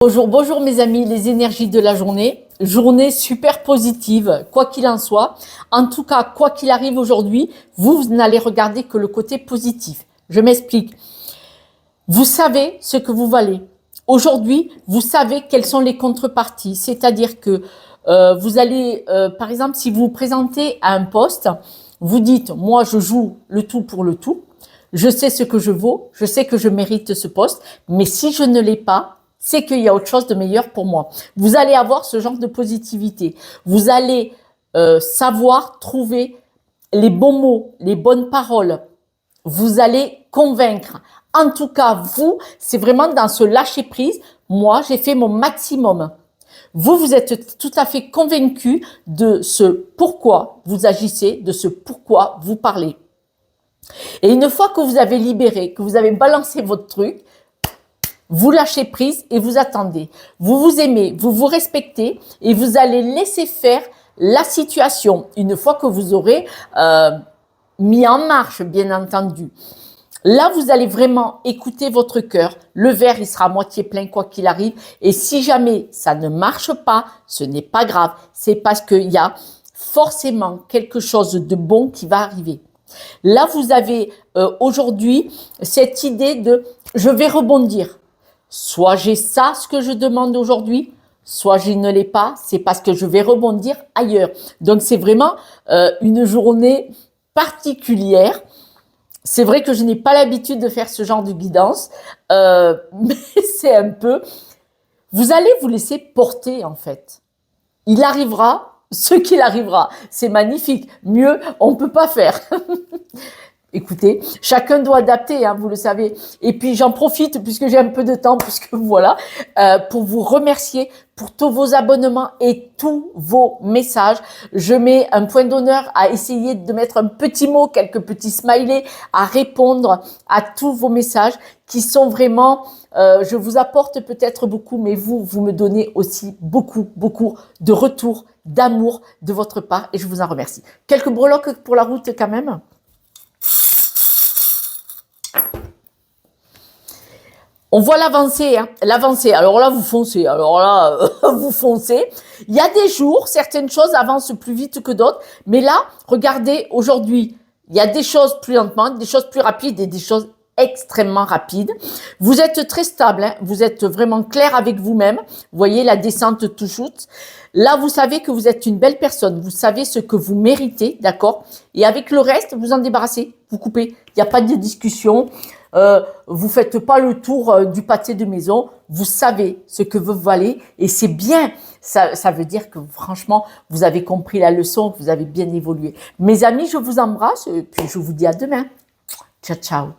Bonjour, bonjour mes amis, les énergies de la journée. Journée super positive, quoi qu'il en soit. En tout cas, quoi qu'il arrive aujourd'hui, vous n'allez regarder que le côté positif. Je m'explique. Vous savez ce que vous valez. Aujourd'hui, vous savez quelles sont les contreparties. C'est-à-dire que vous allez, par exemple, si vous vous présentez à un poste, vous dites, moi je joue le tout pour le tout. Je sais ce que je vaux, je sais que je mérite ce poste, mais si je ne l'ai pas, c'est qu'il y a autre chose de meilleur pour moi. Vous allez avoir ce genre de positivité. Vous allez savoir trouver les bons mots, les bonnes paroles. Vous allez convaincre. En tout cas, vous, c'est vraiment dans ce lâcher-prise. Moi, j'ai fait mon maximum. Vous, vous êtes tout à fait convaincu de ce pourquoi vous agissez, de ce pourquoi vous parlez. Et une fois que vous avez libéré, que vous avez balancé votre truc, vous lâchez prise et vous attendez. Vous vous aimez, vous vous respectez et vous allez laisser faire la situation une fois que vous aurez mis en marche, bien entendu. Là, vous allez vraiment écouter votre cœur. Le verre, il sera à moitié plein quoi qu'il arrive. Et si jamais ça ne marche pas, ce n'est pas grave. C'est parce qu'il y a forcément quelque chose de bon qui va arriver. Là, vous avez aujourd'hui cette idée de « je vais rebondir ». Soit j'ai ça, ce que je demande aujourd'hui, soit je ne l'ai pas, c'est parce que je vais rebondir ailleurs. Donc, c'est vraiment une journée particulière. C'est vrai que je n'ai pas l'habitude de faire ce genre de guidance, mais c'est un peu… Vous allez vous laisser porter, en fait. Il arrivera ce qu'il arrivera. C'est magnifique. Mieux, on ne peut pas faire. Écoutez, chacun doit adapter, hein, vous le savez. Et puis j'en profite puisque j'ai un peu de temps, puisque voilà, pour vous remercier pour tous vos abonnements et tous vos messages. Je mets un point d'honneur à essayer de mettre un petit mot, quelques petits smileys, à répondre à tous vos messages qui sont vraiment, je vous apporte peut-être beaucoup, mais vous me donnez aussi beaucoup de retours, d'amour de votre part et je vous en remercie. Quelques breloques pour la route quand même. On voit l'avancée, hein, l'avancée. Alors là, vous foncez. Alors là, vous foncez. Il y a des jours, certaines choses avancent plus vite que d'autres. Mais là, regardez, aujourd'hui, il y a des choses plus lentement, des choses plus rapides et des choses extrêmement rapides. Vous êtes très stable, hein, vous êtes vraiment clair avec vous-même. Vous voyez la descente tout shoot. Là, vous savez que vous êtes une belle personne. Vous savez ce que vous méritez, d'accord? Et avec le reste, vous en débarrassez, vous coupez. Il n'y a pas de discussion. Vous faites pas le tour du pâté de maison, vous savez ce que vous valez et c'est bien, ça veut dire que franchement vous avez compris la leçon, que vous avez bien évolué. Mes amis, je vous embrasse et puis je vous dis à demain. Ciao, ciao.